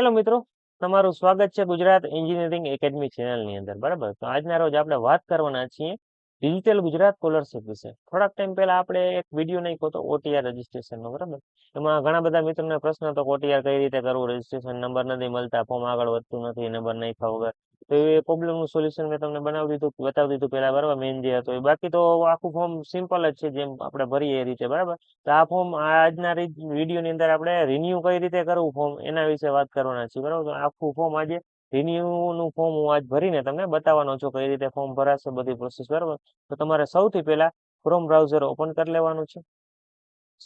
Hello મિત્રો, તમારું સ્વાગત છે ગુજરાત એન્જિનિયરિંગ એકેડમી ચેનલની અંદર. બરાબર, તો આજના રોજ આપણે વાત કરવાના છીએ ડિજિટલ ગુજરાત સ્કોલરશિપ વિશે. થોડાક ટાઈમ પહેલા આપણે એક વિડીયો નાખ્યો હતો ઓટીઆર રજીસ્ટ્રેશનનો. બરાબર, એમાં ઘણા બધા મિત્રોને પ્રશ્ન હતો કે ઓટીઆર કઈ રીતે કરવું, રજીસ્ટ્રેશન નંબર નથી મળતા, ફોર્મ આગળ વધતું નથી, નંબર નાખ્યા વગર. તો એ પ્રોબ્લેમનું સોલ્યુશન મેં તમને બતાવી દીધું પહેલા. બરાબર, મેઇન જે હતો એ. બાકી તો આખું ફોર્મ સિમ્પલ જ છે, જેમ આપણે ભરીએ એ રીતે. બરાબર, તો આ ફોર્મ આજના વિડીયોની અંદર આપણે રિન્યુ કઈ રીતે કરવું ફોર્મ, એના વિશે વાત કરવાના છીએ. બરાબર, તો આખું ફોર્મ આજે રિન્યુ નું ફોર્મ હું આજ ભરીને તમને બતાવવાનો છું કઈ રીતે ફોર્મ ભરાશે, બધી પ્રોસેસ. બરાબર, તો તમારે સૌથી પહેલા ક્રોમ બ્રાઉઝર ઓપન કરી લેવાનું છે.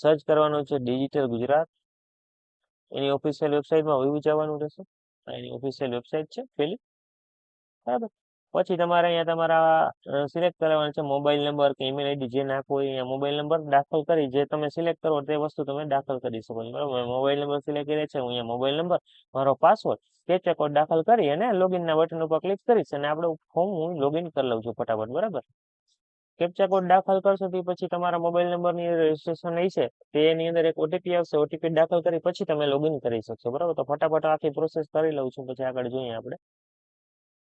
સર્ચ કરવાનું છે ડિજિટલ ગુજરાત. એની ઓફિશિયલ વેબસાઇટમાં વયું જવાનું રહેશે. એની ઓફિશિયલ વેબસાઇટ છે પેલી. બરાબર, પછી તમારે અહીંયા તમારા સિલેક્ટ કરવાનું છે મોબાઈલ નંબર કે ઈમેલ આઈડી જે નાખવું હોય અહીંયા મોબાઈલ નંબર દાખલ કરી જે તમે સિલેક્ટ કરો તે વસ્તુ તમે દાખલ કરી શકો છો. બરાબર, મોબાઈલ નંબર સિલેક્ટ કરે છે, હું અહીંયા મોબાઈલ નંબર, મારો પાસવર્ડ, કેપ્ચા કોડ દાખલ કરી અને લોગિનના બટન ઉપર ક્લિક કરીશ અને આપણું ફોર્મ હું લોગિન કરી લઉં છું ફટાફટ. બરાબર, કેપ્ચા કોડ દાખલ કરશો તે પછી તમારા મોબાઈલ નંબરની રજીસ્ટ્રેશન છે તેની અંદર એક ઓટીપી આવશે. ઓટીપી દાખલ કરી પછી તમે લોગિન કરી શકશો. બરાબર, તો ફટાફટ આખી પ્રોસેસ કરી લઉં છું, પછી આગળ જોઈએ આપણે.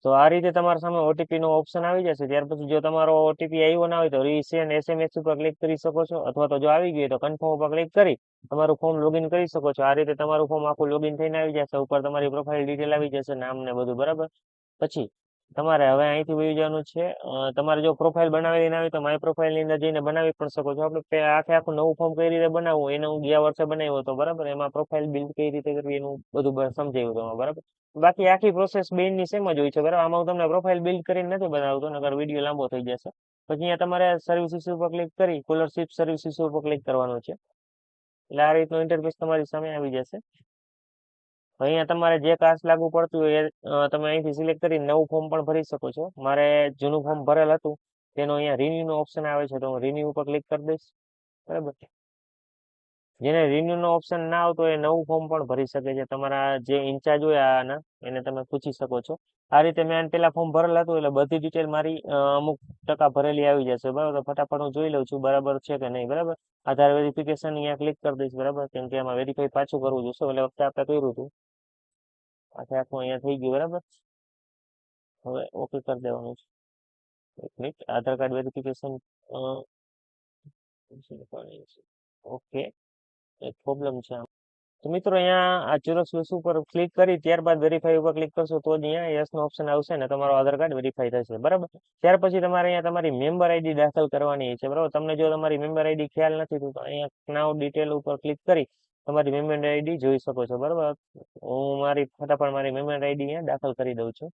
તો આ રીતે તમારા સામે ઓટીપી નો ઓપ્શન આવી જશે. ત્યાર પછી જો તમારો ઓટીપી આવ્યો ના હોય તો રીસેન્ડ એસએમએસ ઉપર ક્લિક કરી શકો છો, અથવા તો જો આવી ગયું તો કન્ફર્મ ઉપર ક્લિક કરી તમારું ફોર્મ લોગિન કરી શકો છો. આ રીતે તમારું ફોર્મ આખું લોગિન થઈને આવી જશે. ઉપર તમારી પ્રોફાઇલ ડિટેલ આવી જશે, નામ ને બધું. બરાબર, પછી તમારે હવે અહીંથી વહી જવાનું છે. તમારે જો પ્રોફાઇલ બનાવેલી ના હોય તો માય પ્રોફાઇલ ની અંદર જઈને બનાવી પણ શકો છો. આપણે આખું નવું ફોર્મ કઈ રીતે બનાવવું એને હું ગયા વર્ષે બનાવ્યો હતો. બરાબર, એમાં પ્રોફાઇલ બિલ્ડ કઈ રીતે કરવી એનું બધું સમજાવ્યું હતું. બરાબર, બાકી આખી પ્રોસેસ બેનની સેમ જ હોય છે. બરાબર, આમાં હું તમને પ્રોફાઇલ બિલ્ડ કરીને નથી બનાવતો, નકર વિડીયો લાંબો થઈ જશે. પછી અહીંયા તમારે સર્વિસીસ ઉપર ક્લિક કરી સ્કોલરશિપ સર્વિસીસ ઉપર ક્લિક કરવાનું છે. એટલે આ રીતનું ઇન્ટરફેસ તમારી સામે આવી જશે. અહીંયા તમારે જે કાસ્ટ લાગુ પડતું હોય એ તમે અહીંથી સિલેક્ટ કરી નવું ફોર્મ પણ ભરી શકો છો. મારે જૂનું ફોર્મ ભરેલ હતું તેનો અહીંયા રિન્યુ નો ઓપ્શન આવે છે, તો હું રિન્યુ ઉપર ક્લિક કરી દઈશ. બરાબર, જેને રિન્યુ નો ઓપ્શન ના આવતો એ નવું ફોર્મ પણ ભરી શકે છે. તમારા જે ઇન્ચાર્જ હોય આના એને તમે પૂછી શકો છો. આ રીતે મેં પેલા ફોર્મ ભરેલ હતું એટલે બધી ડિટેલ મારી અમુક ટકા ભરેલી આવી જશે. બરાબર, તો ફટાફટ હું જોઈ લઉં છું બરાબર છે કે નહીં. બરાબર, આધાર વેરિફિકેશન અહીંયા ક્લિક કરી દઈશ. બરાબર, કેમ કે એમાં વેરીફાઈ પાછું કરવું જોશે. એટલે વખતે આપણે કર્યું હતું આખું અહીંયા થઈ ગયું. બરાબર, હવે ઓકે કરી દેવાનું છે. એક મિનિટ, આધાર કાર્ડ વેરિફિકેશન ઓકે, એક પ્રોબ્લેમ છે. તો મિત્રો અહીંયા આ ચોરસ વસ્તુ ઉપર ક્લિક કરી ત્યારબાદ વેરીફાઈ ઉપર ક્લિક કરશો તો જ અહીંયા યસ નો ઓપ્શન આવશે ને તમારો આધાર કાર્ડ વેરીફાઈ થશે. બરાબર, ત્યાર પછી તમારે અહીંયા તમારી મેમ્બર આઈડી દાખલ કરવાની છે. બરાબર, તમને જો તમારી મેમ્બર આઈડી ખ્યાલ નથી તો અહીંયા નાવ ડિટેલ ઉપર ક્લિક કરી તમારી મેમ્બર આઈડી જોઈ શકો છો. બરાબર, હું ફટાફટ મારી મેમ્બર આઈડી અહીંયા દાખલ કરી દઉં છું.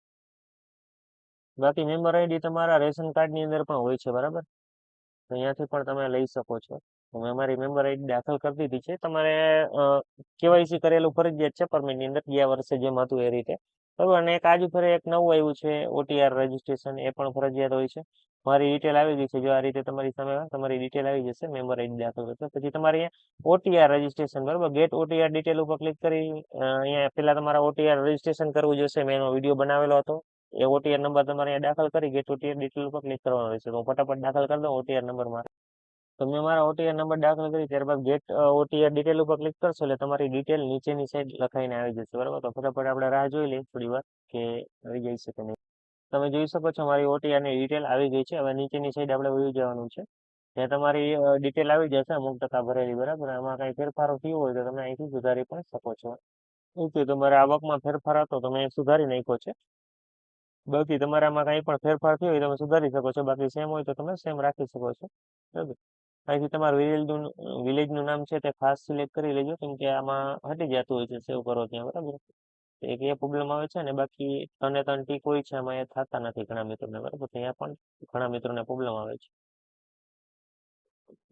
બાકી મેમ્બર આઈડી તમારા રેશન કાર્ડ ની અંદર પણ હોય છે. બરાબર, તો અહીંયાથી પણ તમે લઈ શકો છો. મેં મારી મેમ્બર આઈડી દાખલ કરી દીધી છે. તમારે કેવાયસી કરેલું ફરજિયાત છે પરમિટ ની અંદર, ગયા વર્ષે જેમ હતું એ રીતે. બરાબર, અને એક આજુ ફરે એક નવું આવ્યું છે ઓટીઆર રજીસ્ટ્રેશન, એ પણ ફરજિયાત હોય છે. મારી ડિટેલ આવી ગઈ છે. જો આ રીતે તમારી સામે તમારી ડિટેલ આવી જશે મેમ્બર આઈડી દાખલ કરશો પછી તમારે અહીંયા ઓટીઆર રજીસ્ટ્રેશન. બરાબર, ગેટ ઓટીઆર ડિટેલ ઉપર ક્લિક કરી અહીંયા પેલા તમારે ઓટીઆર રજીસ્ટ્રેશન કરવું જોશે. મેં એનો વિડીયો બનાવેલો હતો. એ ઓટીઆર નંબર તમારે અહીંયા દાખલ કરી ગેટ ઓટીઆર ડિટેલ ઉપર ક્લિક કરવાનો રહેશે. તો હું ફટાફટ દાખલ કરી દઉં ઓટીઆર નંબર મારે. તો મેં મારા ઓટીઆર નંબર દાખલ કરી ત્યારબાદ ગેટ ઓટીઆર ડિટેલ ઉપર ક્લિક કરશો એટલે તમારી ડિટેલ નીચેની સાઈડ લખાઈને આવી જશે. બરાબર, તો ફટાફટ આપણે રાહ જોઈ લઈએ થોડી વાર કે આવી જઈ શકે નહીં. તમે જોઈ શકો છો મારી ઓટીઆર ની ડિટેલ આવી ગઈ છે. હવે નીચેની સાઈડ આપણે વયું જવાનું છે, ત્યાં તમારી ડિટેલ આવી જશે અમુક ટકા ભરેલી. બરાબર, આમાં કઈ ફેરફારો થયો હોય તો તમે અહીંથી સુધારી પણ શકો છો. ઓકે, તમારે આવકમાં ફેરફાર હતો તો મેં સુધારી નાખ્યો છે. બાકી તમારામાં કઈ પણ ફેરફાર થયો હોય તમે સુધારી શકો છો. બાકી સેમ હોય તો તમે સેમ રાખી શકો છો. બરાબર, અહીંથી તમારું વિલેજનું નામ છે તે ખાસ સિલેક્ટ કરી લેજો, કેમ કે આમાં હટી જતું હોય છે સેવ કરો ત્યાં. બરાબર, એક એ પ્રોબ્લેમ આવે છે. અને બાકી 3 3 ટીક હોય છે આમાં, એ થતા નથી ઘણા મિત્રોને. બરાબર, ત્યાં પણ ઘણા મિત્રોને પ્રોબ્લેમ આવે છે.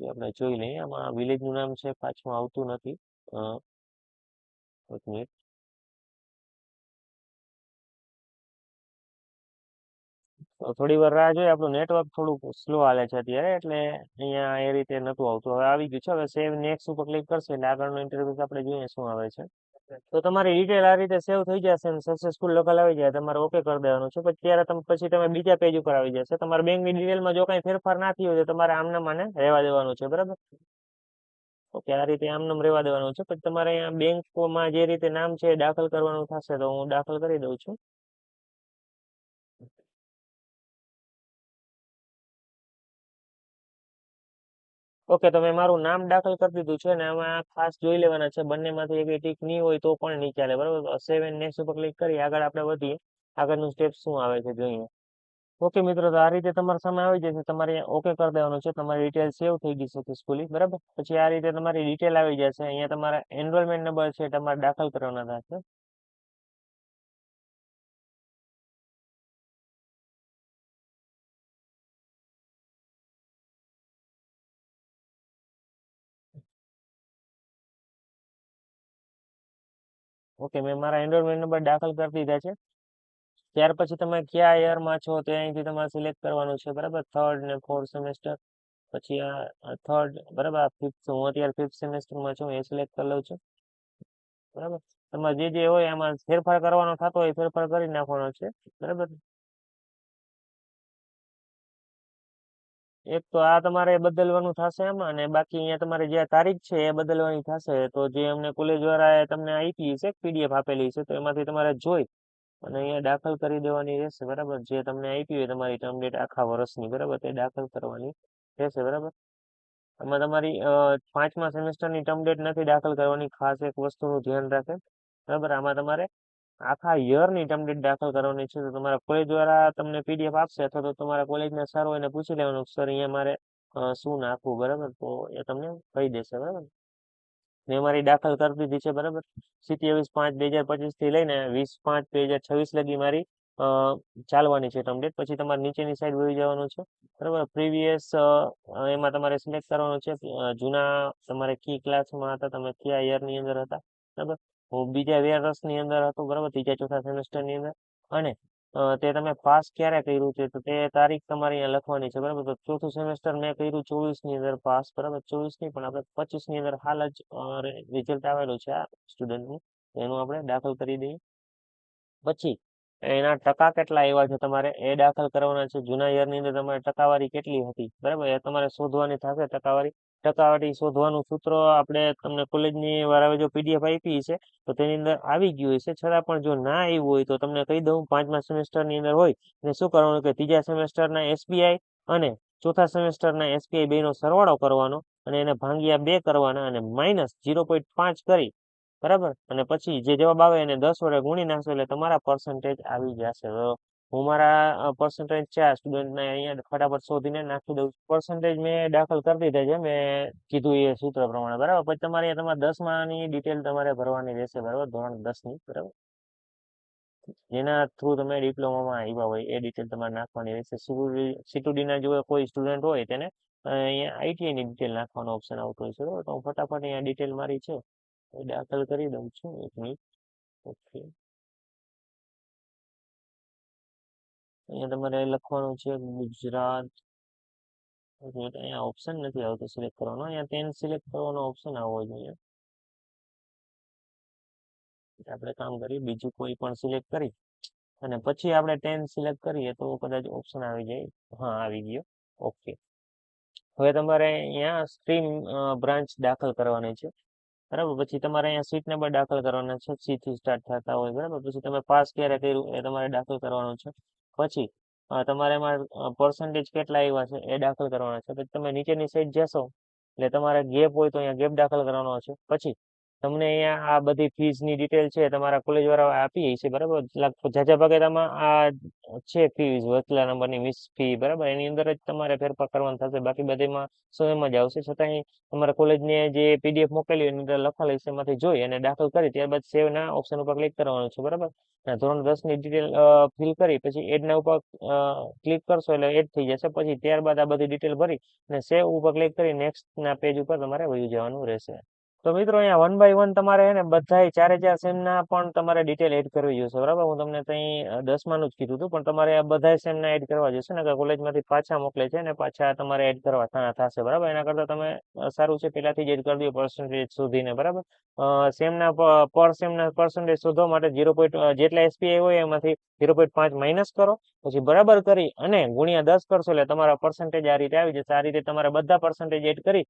આપણે જોઈ લઈએ, આમાં વિલેજનું નામ છે પાછું આવતું નથી. એક મિનિટ, તો થોડી વાર રાહ જોઈએ. આપણું નેટવર્ક થોડુંક સ્લો હાલે છે અત્યારે, એટલે અહીંયા એ રીતે નતું આવતું. હવે આવી ગયું છે. હવે સેવ નેક્સ્ટ ઉપર ક્લિક કરશે એટલે આગળનો ઇન્ટરવ્યુ આપણે જોઈએ શું આવે છે. તો તમારી ડિટેલ આ રીતે સેવ થઈ જશે અને સક્સેસફુલ લખેલ આવી જાય. તમારે ઓકે કરી દેવાનું છે. પછી તમે બીજા પેજ ઉપર આવી જશે. તમારા બેંકની ડિટેલમાં જો કઈ ફેરફાર ના થયો હોય તો તમારે આમને મને રહેવા દેવાનું છે. બરાબર, ઓકે, આ રીતે આમનામ રહેવા દેવાનું છે. પછી તમારે અહીંયા બેંકમાં જે રીતે નામ છે એ દાખલ કરવાનું થશે, તો હું દાખલ કરી દઉં છું. ઓકે, તો મેં મારું નામ દાખલ કરી દીધું છે, અને આમાં ખાસ જોઈ લેવાના છે, બંનેમાંથી એક ટીક નહીં હોય તો પણ નહીં ચાલે, બરાબર. સેવ એન્ડ નેક્સ્ટ ઉપર ક્લિક કરી આગળ આપણે વધીએ. આગળનું સ્ટેપ શું આવે છે જોઈએ. ઓકે મિત્રો, તો આ રીતે તમારા સામે આવી જશે. તમારે ઓકે કરી દેવાનું છે. તમારી ડિટેલ સેવ થઈ ગઈ સક્સેસફુલી, બરાબર. પછી આ રીતે તમારી ડિટેલ આવી જશે. અહીંયા તમારા એનરોલમેન્ટ નંબર છે તમારે દાખલ કરવાના થશે. ઓકે, મેં મારા એનરોલમેન્ટ નંબર દાખલ કરી દીધા છે. ત્યાર પછી તમે કયા યરમાં છો તે અહીંથી તમારે સિલેક્ટ કરવાનું છે, બરાબર. થર્ડ ને ફોર્થ સેમેસ્ટર, પછી આ થર્ડ, બરાબર. આ ફિફ્થ, હું અત્યારે ફિફ્થ સેમેસ્ટરમાં છું, એ સિલેક્ટ કરી લઉં છું, બરાબર. તમારે જે હોય એમાં ફેરફાર કરવાનો થતો હોય ફેરફાર કરી નાખવાનો છે, બરાબર. એક તો આ તમારે બદલવાનું થશે આમાં, અને બાકી અહીંયા તમારે જે તારીખ છે એ બદલવાની થશે. તો જે અમને કોલેજ વાળાએ તમને આપી છે પીડીએફ આપેલી છે, તો એમાંથી તમારે જોઈ અને અહીંયા દાખલ કરી દેવાની રહેશે, બરાબર. જે તમને આપી હોય તમારી ટર્મ ડેટ આખા વર્ષની, બરાબર, તે દાખલ કરવાની રહેશે, બરાબર. આમાં તમારી 5મા સેમેસ્ટરની ટર્મ ડેટ નથી દાખલ કરવાની, ખાસ એક વસ્તુનું ધ્યાન રાખે, બરાબર. આમાં તમારે આખા યરની ટર્મ ડેટ દાખલ કરવાની છે. તો તમારા કોલેજ દ્વારા તમને પીડીએફ આપશે, અથવા તો તમારા કોલેજના સર હોય એને પૂછી લેવાનું, સર અહીંયા મારે શું નાખવું, બરાબર. તો એ તમને કહી દેશે, બરાબર. મેં મારી દાખલ કરી દીધી છે, બરાબર. 27/5/2025 થી લઈને 20/5/2026 લગી મારી અ, ચાલવાની છે ટર્મ ડેટ. પછી તમારે નીચેની સાઈડ વહી જવાનું છે, બરાબર. પ્રીવિયસ એમાં તમારે સિલેક્ટ કરવાનું છે જૂના તમારે કી ક્લાસમાં હતા, તમે કયા યરની અંદર હતા, બરાબર. હું બીજા વર્ષની અંદર હતો, બરાબર, ત્રીજા ચોથા સેમેસ્ટરની અંદર. અને તે તમે પાસ ક્યારે કર્યું છે, તો તે તારીખ તમારે અહીંયા લખવાની છે, બરાબર. તો ચોથું સેમેસ્ટર મેં કર્યું 24 ની અંદર પાસ, બરાબર. 24 ની પણ આપણે 25 ની અંદર હાલ જ રિઝલ્ટ આવેલું છે આ સ્ટુડન્ટનું, એનું આપણે દાખલ કરી દઈએ. પછી એના ટકા કેટલા આવ્યા છે તમારે એ દાખલ કરવાના છે. જૂના યરની અંદર તમારે ટકાવારી કેટલી હતી, બરાબર, એ તમારે શોધવાની થશે ટકાવારી. ટકાવારી શોધવાનું સૂત્ર આપણે તમને કોલેજની વાળાએ જો પીડીએફ આપી છે તો તેની અંદર આવી ગયું હશે. છતાં પણ જો ના આવ્યું હોય તો તમને કહી દઉં, 5મા સેમેસ્ટરની અંદર હોય ને શું કરવાનું કે ત્રીજા સેમેસ્ટરના એસબીઆઈ અને ચોથા સેમેસ્ટરના એસબીઆઈ બેનો સરવાળો કરવાનો, અને એને ભાંગ્યા 2 કરવાના, અને -0.5 કરી, બરાબર. અને પછી જે જવાબ આવે એને 10 વડે ગુણી નાખશો એટલે તમારા પર્સન્ટેજ આવી જશે. તો હું મારા પર્સન્ટેજ છે આ સ્ટુડન્ટને અહીંયા ફટાફટ શોધીને નાખી દઉં છું. પર્સન્ટેજ મેં દાખલ કરી દીધા છે, મેં કીધું એ સૂત્ર પ્રમાણે, બરાબર. પછી તમારે તમારા 10માની ડિટેલ તમારે ભરવાની રહેશે, બરાબર, ધોરણ 10 ની, બરાબર. જેના થ્રુ તમે ડિપ્લોમામાં આવ્યા હોય એ ડિટેલ તમારે નાખવાની રહેશે. સીટુડી ના જો કોઈ સ્ટુડન્ટ હોય તેને અહીંયા આઈટીઆઈ ની ડિટેલ નાખવાનો ઓપ્શન આવતો હોય છે, બરાબર. તો હું ફટાફટ અહીંયા ડિટેલ મારી છે એ દાખલ કરી દઉં છું, 1 મિનિટ. ઓકે, અહીંયા તમારે લખવાનું છે ગુજરાત. અહીંયા ઓપ્શન નથી આવતો સિલેક્ટ કરવાનો, અહીંયા 10 સિલેક્ટ કરવાનો ઓપ્શન આવવો જોઈએ. આપણે કામ કરીએ બીજું કોઈ પણ સિલેક્ટ કરી અને પછી આપણે 10 સિલેક્ટ કરીએ તો કદાચ ઓપ્શન આવી જાય. હા, આવી ગયો. ઓકે, હવે તમારે અહીંયા સ્ટ્રીમ બ્રાન્ચ દાખલ કરવાની છે, બરાબર. પછી તમારે અહીંયા સીટ નંબર દાખલ કરવાના છે, સી થી સ્ટાર્ટ થતા હોય, બરાબર. પછી તમે પાસ ક્યારે કર્યું એ તમારે દાખલ કરવાનું છે. પછી તમારે એમાં પર્સન્ટેજ કેટલા આવ્યા છે એ દાખલ કરવાના છે. પછી તમે નીચેની સાઈડ જશો એટલે તમારે ગેપ હોય તો અહીંયા ગેપ દાખલ કરવાનો છે. પછી તમને અહીંયા આ બધી ફીઝની ડિટેલ છે તમારા કોલેજ વાળા આપી છે, બરાબર. જાજા ભાગે તમારે આ છે ફીઝ વચલા નંબરની મિસ ફી, બરાબર, એની અંદર જ તમારે ફેરફાર કરવાનો થશે. બાકી બધીમાં સેમ જ આવશે. છતાં તમારા કોલેજને જે પીડીએફ મોકલી એની અંદર લખાયેલી છે એમાંથી જોઈ અને દાખલ કરી ત્યારબાદ સેવ ના ઓપ્શન ઉપર ક્લિક કરવાનું છે, બરાબર. અને ધોરણ 10 ની ડિટેલ ફિલ કરી પછી એડ ના ઉપર ક્લિક કરશો એટલે એડ થઈ જશે. પછી ત્યારબાદ આ બધી ડિટેલ ભરી અને સેવ ઉપર ક્લિક કરી નેક્સ્ટ ના પેજ ઉપર તમારે વહી જવાનું રહેશે. તો મિત્રો અહીંયા 1 બાય 1 તમારે હે ને બધાય ચારે ચાર સેમના પણ તમારે ડિટેલ એડ કરવી જોશે, બરાબર. હું તમને ત્યાં 10માનું જ કીધું હતું, પણ તમારે આ બધા સેમના એડ કરવા જશે ને કોલેજમાંથી પાછા મોકલે છે ને પાછા તમારે એડ કરવા થશે, બરાબર. એના કરતા તમે સારું છે પહેલાથી જ એડ કરી દો પર્સન્ટેજ શોધીને, બરાબર. સેમના પર સેમના પર્સન્ટેજ શોધવા માટે 0. જેટલા એસપીઆઈ હોય એમાંથી 0.5 માઇનસ કરો, પછી બરાબર કરી અને ગુણ્યા 10 કરશો એટલે તમારા પર્સન્ટેજ આ રીતે આવી જશે. આ રીતે તમારા બધા પર્સન્ટેજ એડ કરી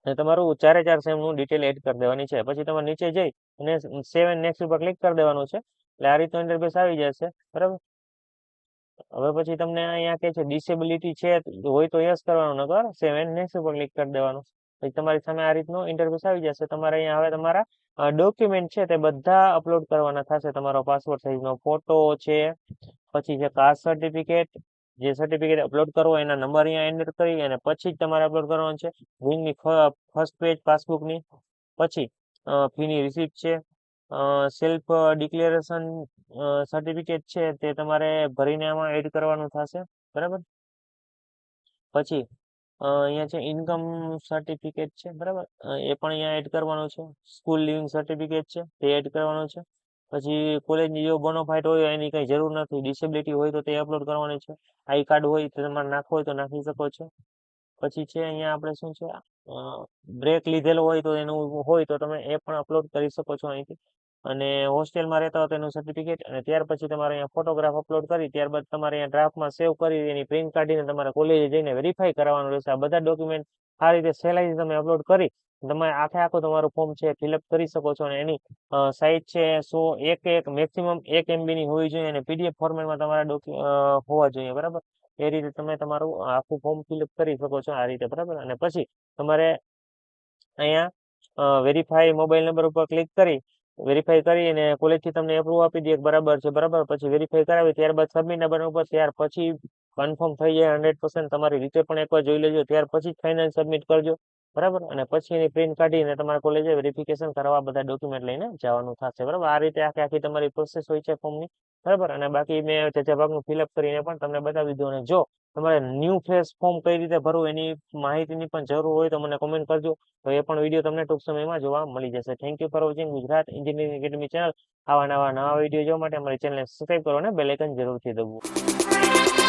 અને તમારું 4 સેમનું ડિટેલ એડ કરી દેવાની છે. પછી તમારે નીચે જઈ અને સેવ એન્ડ નેક્સ્ટ ઉપર ક્લિક કરી દેવાનું છે. એટલે આ રીતનું ઇન્ટરફેસ આવી જશે, બરાબર. હવે પછી તમને અહીંયા કે છે ડિસેબિલિટી છે હોય તો યસ કરવાનું, નકર સેવ એન્ડ નેક્સ્ટ ઉપર ક્લિક કરી દેવાનું. પછી તમારી સામે આ રીતનું ઇન્ટરફેસ આવી જશે. તમારે અહીંયા હવે તમારા ડોક્યુમેન્ટ છે તે બધા અપલોડ કરવાના થશે. તમારો પાસપોર્ટ સાઇઝનો ફોટો છે, પછી છે કાસ્ટ સર્ટિફિકેટ, જે સર્ટિફિકેટ અપલોડ કરવો એના નંબર અહીંયા એન્ટર કરી અને પછી જ તમારે અપલોડ કરવાનું છે. વિંગની ફર્સ્ટ પેજ પાસબુકની, પછી ફીની રિસિપ્ટ છે, સેલ્ફ ડિક્લેરેશન સર્ટિફિકેટ છે તે તમારે ભરીને આમાં એડ કરવાનું થશે, બરાબર. પછી અહીંયા છે ઇન્કમ સર્ટિફિકેટ છે, બરાબર. એ પણ અહીંયા એડ કરવાનું છે. સ્કૂલ લિવિંગ સર્ટિફિકેટ છે તે એડ કરવાનું છે. પછી કોલેજની જો બોનોફાઇડ હોય એની કઈ જરૂર નથી. ડિસેબિલિટી હોય તો તે અપલોડ કરવાની છે. આઈ કાર્ડ હોય તો તમારે નાખવું હોય તો નાખી શકો છો. પછી છે અહીંયા આપણે શું છે, બ્રેક લીધેલો હોય તો એનું હોય તો તમે એ પણ અપલોડ કરી શકો છો અહીંથી. અને હોસ્ટેલમાં રહેતા હોય તો એનું સર્ટિફિકેટ, અને ત્યાર પછી તમારે અહીંયા ફોટોગ્રાફ અપલોડ કરી ત્યારબાદ તમારે અહીંયા ડ્રાફ્ટમાં સેવ કરી એની પ્રિન્ટ કાઢીને તમારે કોલેજે જઈને વેરીફાઈ કરાવવાનું રહેશે. આ બધા ડોક્યુમેન્ટ આ રીતે સહેલાઈથી તમે અપલોડ કરી તમે આખું તમારું ફોર્મ છે ફિલઅપ કરી શકો છો. અને એની સાઇઝ છે એક મેક્સિમમ 1 MB ની હોવી જોઈએ અને PDF ફોર્મેટમાં તમારા હોવા જોઈએ, બરાબર. એ રીતે તમે તમારું આખું ફોર્મ ફિલઅપ કરી શકો છો આ રીતે, બરાબર. અને પછી તમારે અહીંયા વેરીફાઈ મોબાઈલ નંબર ઉપર ક્લિક કરી વેરીફાઈ કરી અને કોલેજથી તમને એપ્રુવ આપી દે બરાબર છે, બરાબર. પછી વેરીફાઈ કરાવી ત્યારબાદ સબમિટ બટન ઉપર, ત્યાર પછી કન્ફર્મ થઈ જાય 100%. તમારી રીતે પણ એકવાર જોઈ લેજો, ત્યાર પછી જ ફાઇનલ સબમિટ કરજો, બરાબર. અને પછી એની પ્રિન્ટ કાઢીને તમારા કોલેજે વેરિફિકેશન કરવા બધા ડોક્યુમેન્ટ લઈને જવાનું થશે, બરાબર. આ રીતે આખી તમારી પ્રોસેસ હોય છે ફોર્મની, બરાબર. અને બાકી મેં તે ભાગનું ફિલઅપ કરીને પણ તમને બતાવી દીધું. અને જો તમારે ન્યૂ ફ્રેશ ફોર્મ કઈ રીતે ભરવું એની માહિતીની પણ જરૂર હોય તો મને કોમેન્ટ કરજો, તો એ પણ વિડીયો તમને ટૂંક સમયમાં જોવા મળી જશે. Thank you for watching Gujarat engineering academy channel. આવા નવા વિડીયો જોવા માટે અમારી ચેનલને સબસ્ક્રાઈબ કરો અને બેલ આઇકન જરૂરથી દબાવો.